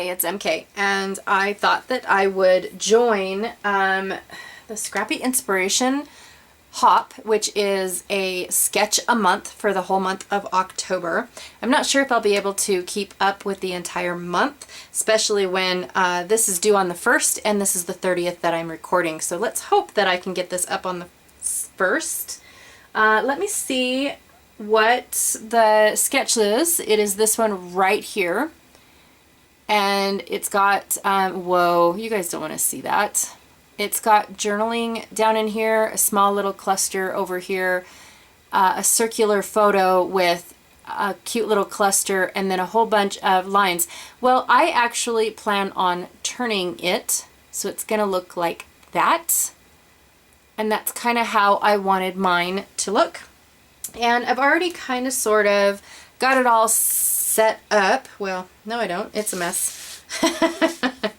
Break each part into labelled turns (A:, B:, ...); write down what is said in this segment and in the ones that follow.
A: it's MK, and I thought that I would join the Scrappy Inspiration Hop, which is a sketch a month for the whole month of October. I'm not sure if I'll be able to keep up with the entire month, especially when this is due on the 1st and this is the 30th that I'm recording. So let's hope that I can get this up on the 1st. Let me see what the sketch is. It is this one right here. And it's got, whoa, you guys don't want to see that. It's got journaling down in here, a small little cluster over here, a circular photo with a cute little cluster, and then a whole bunch of lines. Well, I actually plan on turning it, so it's going to look like that. And that's kind of how I wanted mine to look. And I've already kind of sort of got it all set up. Well, no I don't. It's a mess.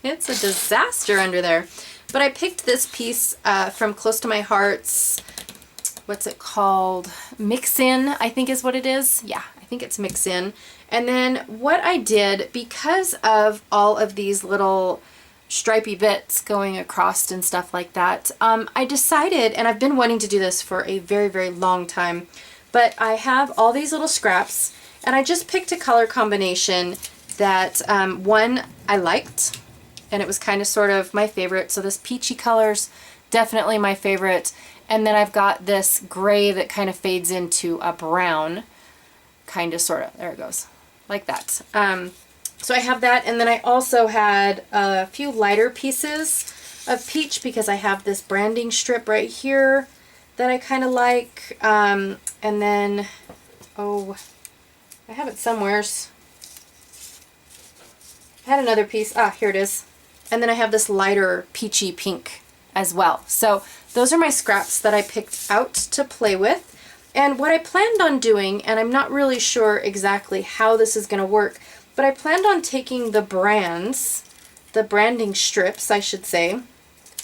A: It's a disaster under there. But I picked this piece from Close to My Heart's, what's it called? Mix In, I think is what it is. Yeah, I think it's Mix In. And then what I did, because of all of these little stripy bits going across and stuff like that, I decided, and I've been wanting to do this for a very, very long time, but I have all these little scraps, and I just picked a color combination that one I liked, and it was kind of sort of my favorite. So this peachy color's definitely my favorite. And then I've got this gray that kind of fades into a brown, kind of sort of, there it goes, like that. So I have that, and then I also had a few lighter pieces of peach because I have this branding strip right here that I kind of like. And then, oh, I have it somewheres. I had another piece, here it is. And then I have this lighter peachy pink as well. So those are my scraps that I picked out to play with. And what I planned on doing, and I'm not really sure exactly how this is going to work, but I planned on taking the brands, the branding strips, I should say,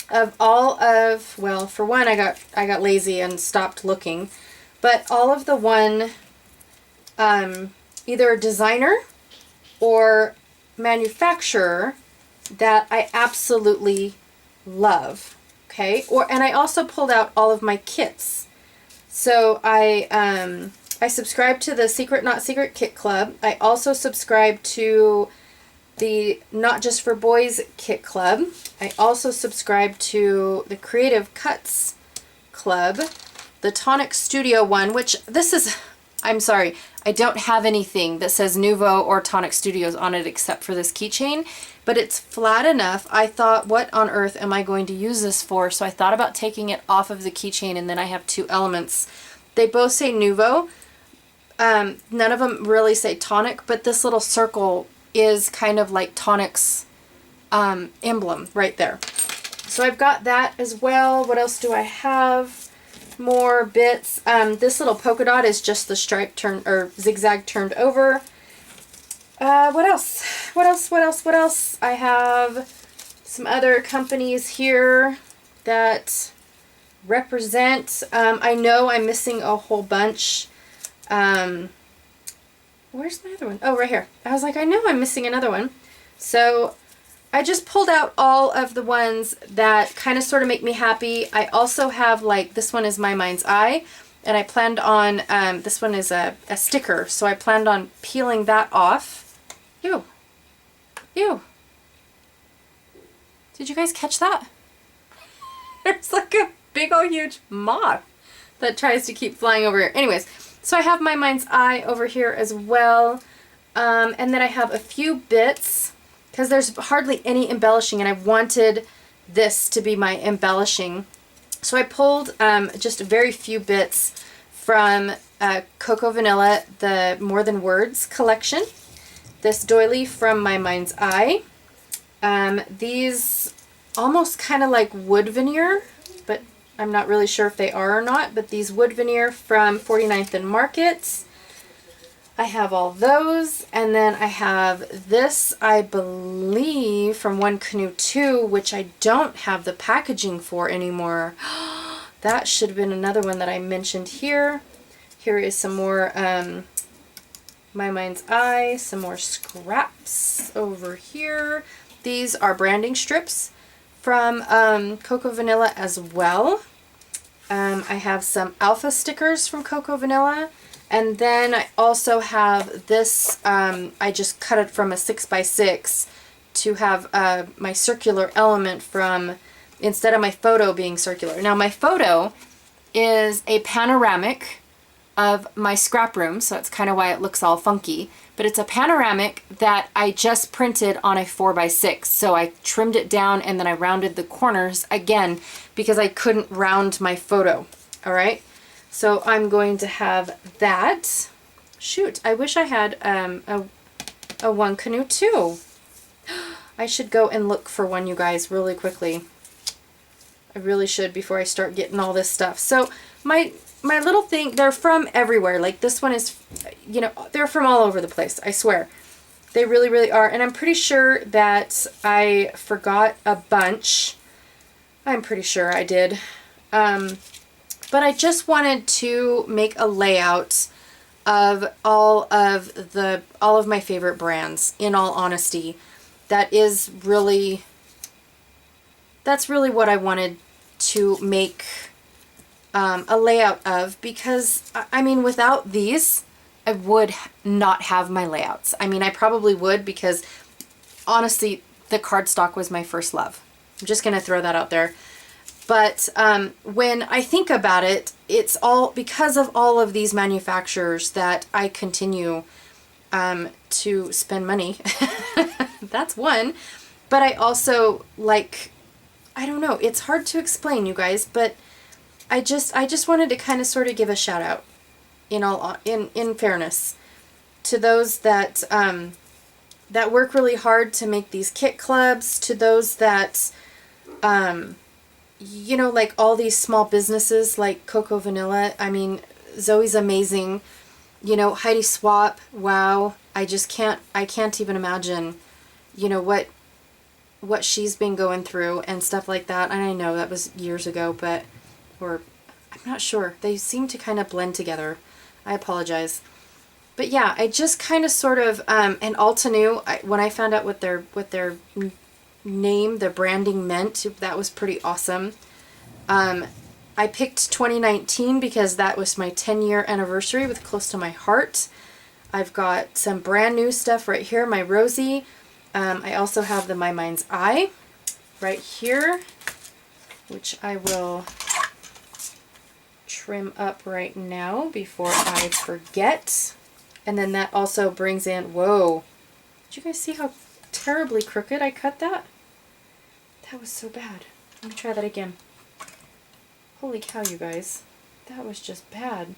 A: of all of, well, for one, I got lazy and stopped looking, but all of the one, either designer or manufacturer that I absolutely love, okay? And I also pulled out all of my kits. So I subscribe to the Secret Not Secret Kit Club. I also subscribe to the Not Just for Boys Kit Club. I also subscribe to the Creative Cuts Club, the Tonic Studio one, which this is, I'm sorry, I don't have anything that says Nuvo or Tonic Studios on it except for this keychain, but it's flat enough. I thought, what on earth am I going to use this for? So I thought about taking it off of the keychain, and then I have two elements. They both say Nuvo. None of them really say Tonic, but this little circle is kind of like Tonic's emblem right there. So I've got that as well. What else do I have? More bits. This little polka dot is just the stripe turned, or zigzag turned over. What else? What else? What else? What else? I have some other companies here that represent. I know I'm missing a whole bunch. Where's my other one? Oh, right here. I was like, I know I'm missing another one. So I just pulled out all of the ones that kind of sort of make me happy. I also have, like, this one is My Mind's Eye, and I planned on, this one is a sticker, so I planned on peeling that off. Ew. Ew. Did you guys catch that? There's like a big old huge moth that tries to keep flying over here. Anyways, so I have My Mind's Eye over here as well. And then I have a few bits, because there's hardly any embellishing, and I wanted this to be my embellishing. So I pulled just very few bits from Cocoa Vanilla, the More Than Words collection. This doily from My Mind's Eye. These almost kind of like wood veneer, but I'm not really sure if they are or not, but these wood veneer from 49th and Market. I have all those, and then I have this, I believe, from One Canoe 2, which I don't have the packaging for anymore. That should have been another one that I mentioned here. Here is some more My Mind's Eye, some more scraps over here. These are branding strips from Cocoa Vanilla as well. I have some alpha stickers from Cocoa Vanilla. And then I also have this, I just cut it from a 6x6 to have my circular element from, instead of my photo being circular. Now my photo is a panoramic of my scrap room, so that's kind of why it looks all funky. But it's a panoramic that I just printed on a 4x6. So I trimmed it down and then I rounded the corners again because I couldn't round my photo. All right. So I'm going to have that. Shoot, I wish I had a one canoe too. I should go and look for one, you guys, really quickly. I really should before I start getting all this stuff. So my little thing, they're from everywhere. Like this one is, you know, they're from all over the place, I swear. They really, really are. And I'm pretty sure that I forgot a bunch. I'm pretty sure I did. But I just wanted to make a layout of all of my favorite brands, in all honesty. That's really what I wanted to make a layout of, because I mean, without these, I would not have my layouts. I mean, I probably would, because honestly, the cardstock was my first love. I'm just going to throw that out there. But when I think about it, it's all because of all of these manufacturers that I continue to spend money. That's one. But I also, like, I don't know, it's hard to explain, you guys, but I just wanted to kind of sort of give a shout out in fairness to those that that work really hard to make these kit clubs, to those that you know, like all these small businesses like Cocoa Vanilla. I mean, Zoe's amazing. You know, Heidi Swap, wow. I can't even imagine, you know, what she's been going through and stuff like that. And I know that was years ago, or I'm not sure. They seem to kind of blend together. I apologize. But yeah, I just kind of sort of, and Altenew, when I found out what their name, the branding meant, that was pretty awesome. I picked 2019 because that was my 10-year anniversary with Close to My Heart. I've got some brand new stuff right here, my Rosie. I also have the My Mind's Eye right here, which I will trim up right now before I forget. And then that also brings in, whoa, did you guys see how terribly crooked I cut that? That was so bad. Let me try that again. Holy cow, you guys. That was just bad.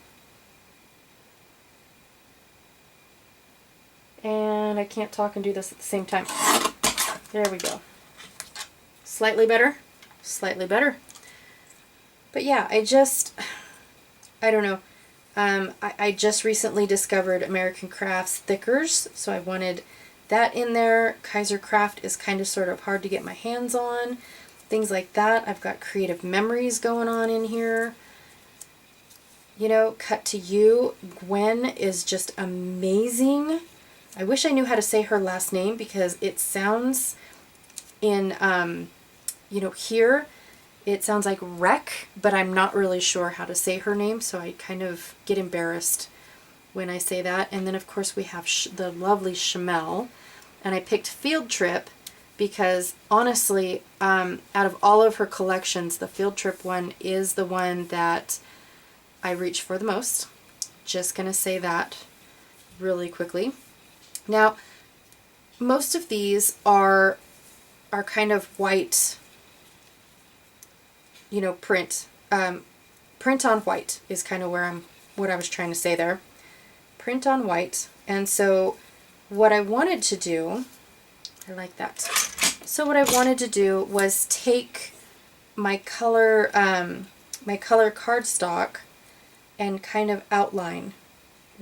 A: And I can't talk and do this at the same time. There we go. Slightly better. Slightly better. But yeah, I don't know. I just recently discovered American Crafts thickers, so I wanted that in there. Kaiser Craft is kind of sort of hard to get my hands on. Things like that. I've got Creative Memories going on in here. You know, Cut to You. Gwen is just amazing. I wish I knew how to say her last name, because it sounds in, you know, here, it sounds like Wreck, but I'm not really sure how to say her name, so I kind of get embarrassed when I say that. And then, of course, we have the lovely Chamel. And I picked Field Trip because, honestly, out of all of her collections, the Field Trip one is the one that I reach for the most. Just going to say that really quickly. Now, most of these are kind of white, you know, print. Print on white is kind of what I was trying to say there. Print on white. And so what I wanted to do, I like that. So what I wanted to do was take my color cardstock and kind of outline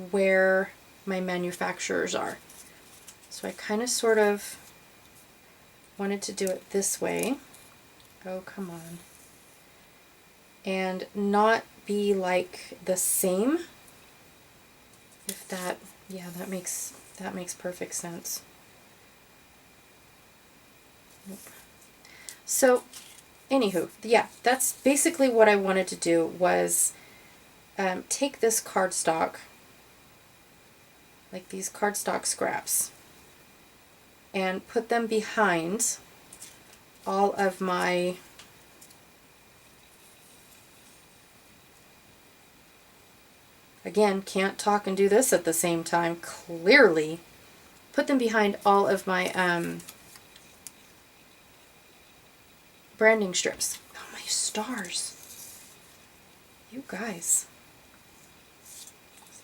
A: where my manufacturers are. So I kind of sort of wanted to do it this way. Oh, come on. And not be like the same, if that Yeah, that makes perfect sense. Nope. So, anywho, yeah, that's basically what I wanted to do was take this cardstock, like these cardstock scraps, and put them behind all of my again, can't talk and do this at the same time, clearly. Put them behind all of my branding strips. Oh, my stars. You guys. Is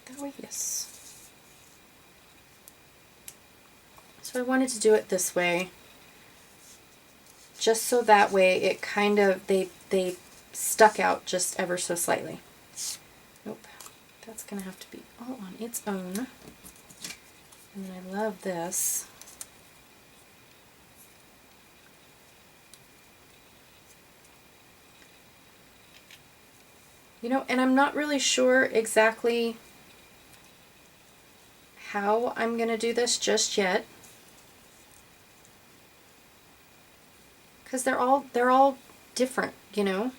A: that way? Yes. So I wanted to do it this way, just so that way it kind of, they stuck out just ever so slightly. Nope. That's going to have to be all on its own. And then I love this. You know, and I'm not really sure exactly how I'm going to do this just yet. Because they're all different, you know?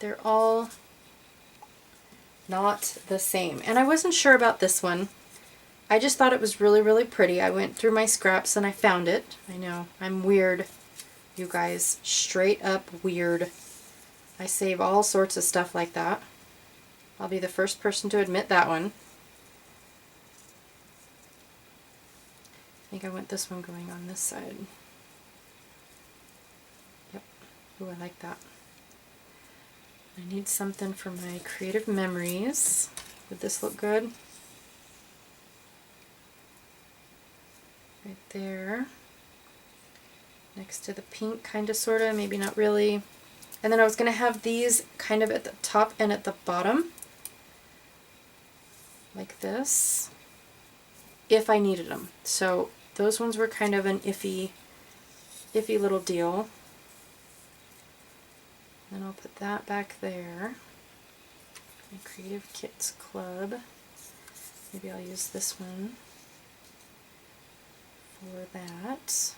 A: They're all not the same. And I wasn't sure about this one. I just thought it was really, really pretty. I went through my scraps and I found it. I know, I'm weird, you guys. Straight up weird. I save all sorts of stuff like that. I'll be the first person to admit that one. I think I want this one going on this side. Yep. Ooh, I like that. I need something for my creative memories. Would this look good? Right there. Next to the pink, kind of, sort of, maybe not really. And then I was going to have these kind of at the top and at the bottom, like this, if I needed them. So those ones were kind of an iffy little deal. Then I'll put that back there. My Creative Kits Club. Maybe I'll use this one for that.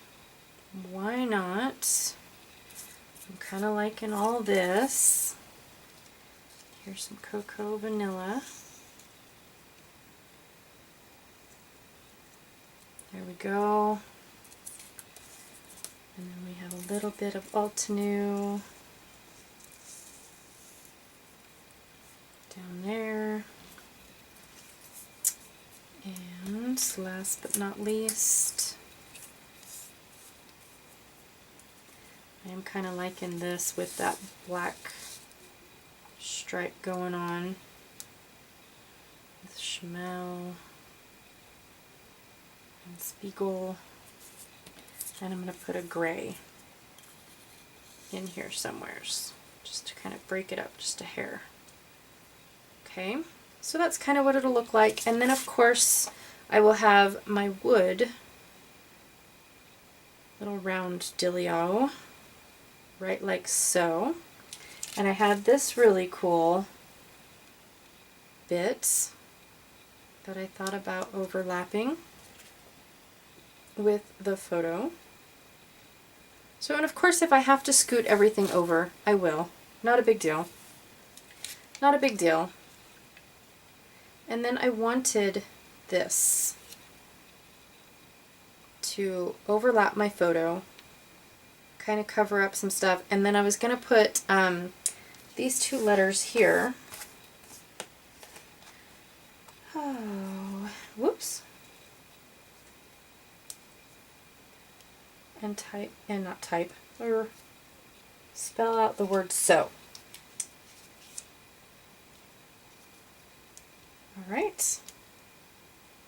A: Why not? I'm kind of liking all this. Here's some cocoa vanilla. There we go. And then we have a little bit of Altenew down there. And last but not least, I am kind of liking this with that black stripe going on with Schmel and Spiegel. And I'm going to put a gray in here somewheres just to kind of break it up just a hair. Okay, so that's kind of what it'll look like. And then of course I will have my wood little round dealio right like so. And I had this really cool bit that I thought about overlapping with the photo. So, and of course if I have to scoot everything over, I will. Not a big deal. Not a big deal. And then I wanted this to overlap my photo, kind of cover up some stuff, and then I was going to put these two letters here. Oh, whoops. And type, and not type, or spell out the word so. Alright.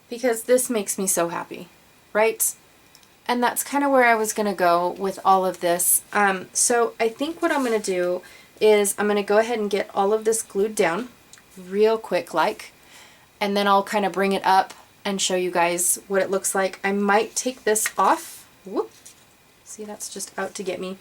A: Because this makes me so happy, right? And that's kind of where I was going to go with all of this. So I think what I'm going to do is I'm going to go ahead and get all of this glued down real quick like, and then I'll kind of bring it up and show you guys what it looks like. I might take this off. Whoop. See, that's just out to get me.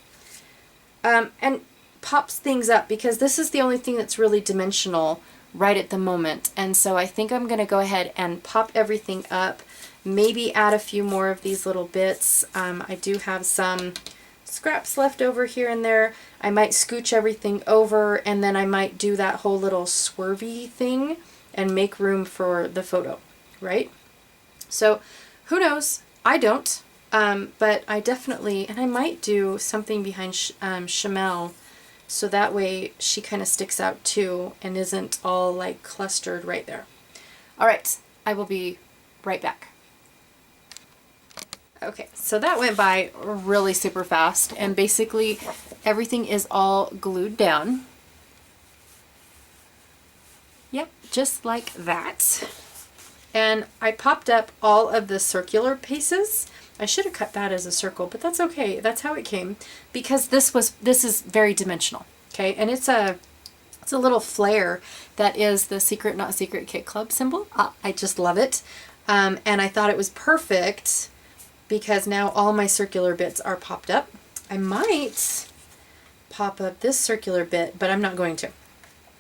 A: And pops things up, because this is the only thing that's really dimensional right at the moment. And so I think I'm going to go ahead and pop everything up, maybe add a few more of these little bits. I do have some scraps left over here and there. I might scooch everything over, and then I might do that whole little swervy thing and make room for the photo, right? So who knows? I don't, but I definitely, and I might do something behind Chamel, so that way she kind of sticks out too and isn't all like clustered right there. All right, I will be right back. Okay, so that went by really super fast, and basically everything is all glued down. Yep, just like that. And I popped up all of the circular pieces. I should have cut that as a circle, but that's okay. That's how it came, because this is very dimensional. Okay, and it's a little flare that is the Secret Not Secret Kit Club symbol. I just love it. And I thought it was perfect because now all my circular bits are popped up. I might pop up this circular bit, but I'm not going to.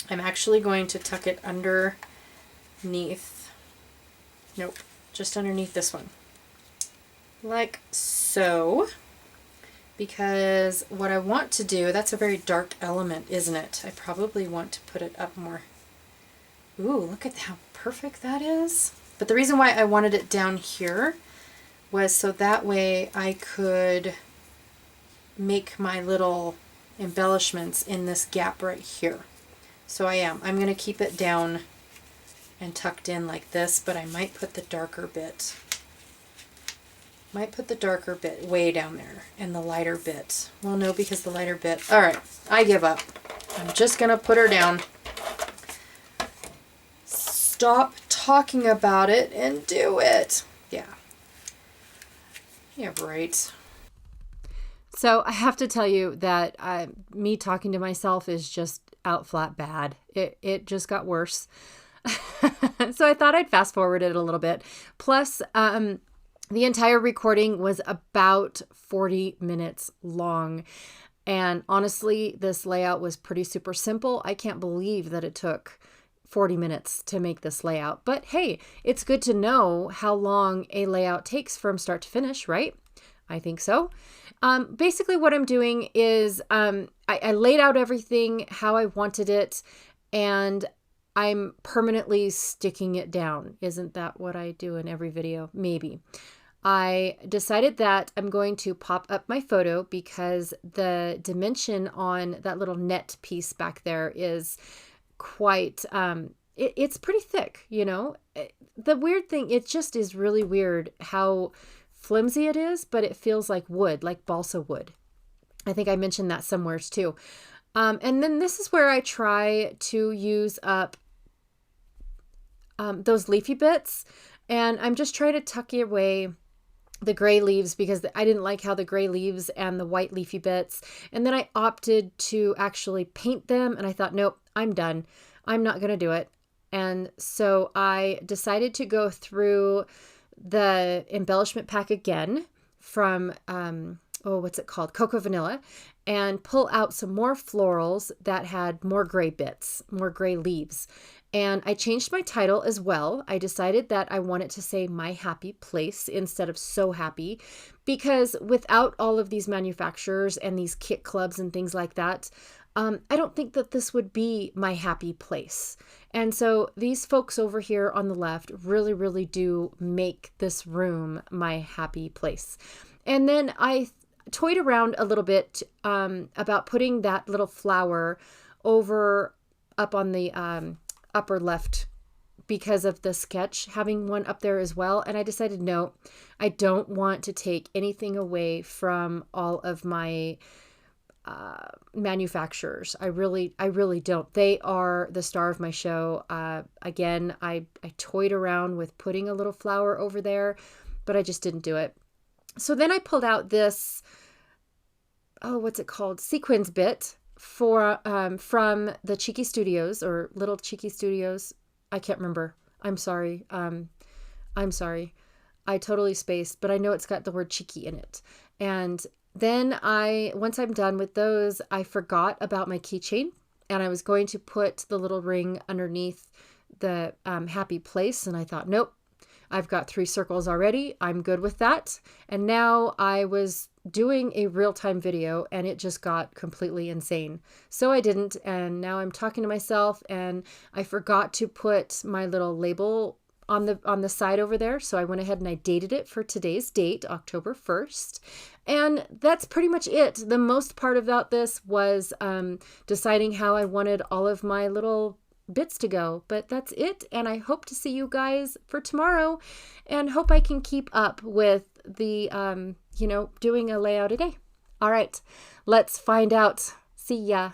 A: I'm actually going to tuck it underneath. Nope, just underneath this one. Like so. Because what I want to do, that's a very dark element, isn't it? I probably want to put it up more. Ooh, look at how perfect that is. But the reason why I wanted it down here was so that way I could make my little embellishments in this gap right here. So I'm going to keep it down and tucked in like this, but I might put the darker bit. Might put the darker bit way down there and the lighter bit. Well, no, because the lighter bit. All right, I give up. I'm just going to put her down. Stop talking about it and do it. Yeah. Yeah, right. So I have to tell you that me talking to myself is just out flat bad. It just got worse. So I thought I'd fast forward it a little bit. Plus, the entire recording was about 40 minutes long. And honestly, this layout was pretty super simple. I can't believe that it took 40 minutes to make this layout. But hey, it's good to know how long a layout takes from start to finish, right? I think so. Basically what I'm doing is I laid out everything how I wanted it, and I'm permanently sticking it down. Isn't that what I do in every video? Maybe. I decided that I'm going to pop up my photo because the dimension on that little net piece back there is quite, it's pretty thick, you know. The weird thing, it just is really weird how flimsy it is, but it feels like wood, like balsa wood. I think I mentioned that somewheres too. And then this is where I try to use up those leafy bits, and I'm just trying to tuck away the gray leaves because I didn't like how the gray leaves and the white leafy bits. And then I opted to actually paint them, and I thought, nope, I'm done. I'm not going to do it. And so I decided to go through the embellishment pack again from, what's it called? Cocoa Vanilla, and pull out some more florals that had more gray bits, more gray leaves. And I changed my title as well. I decided that I wanted to say My Happy Place instead of So Happy, because without all of these manufacturers and these kit clubs and things like that, I don't think that this would be my happy place. And so these folks over here on the left really, really do make this room my happy place. And then I toyed around a little bit about putting that little flower up on the upper left because of the sketch having one up there as well. And I decided, no, I don't want to take anything away from all of my manufacturers. I really don't. They are the star of my show. Again, I toyed around with putting a little flower over there, but I just didn't do it. So then I pulled out this, what's it called? Sequins bit for from the Cheeky Studios or Little Cheeky Studios. I can't remember. I'm sorry. I'm sorry. I totally spaced, but I know it's got the word cheeky in it. And then once I'm done with those, I forgot about my keychain. and I was going to put the little ring underneath the happy place, and I thought, nope, I've got 3 circles already. I'm good with that. And now I was doing a real-time video and it just got completely insane. So I didn't, and now I'm talking to myself, and I forgot to put my little label on the side over there. So I went ahead and I dated it for today's date, October 1st. And that's pretty much it. The most part about this was deciding how I wanted all of my little bits to go, but that's it. And I hope to see you guys for tomorrow, and hope I can keep up with the, doing a layout a day. All right, let's find out. See ya.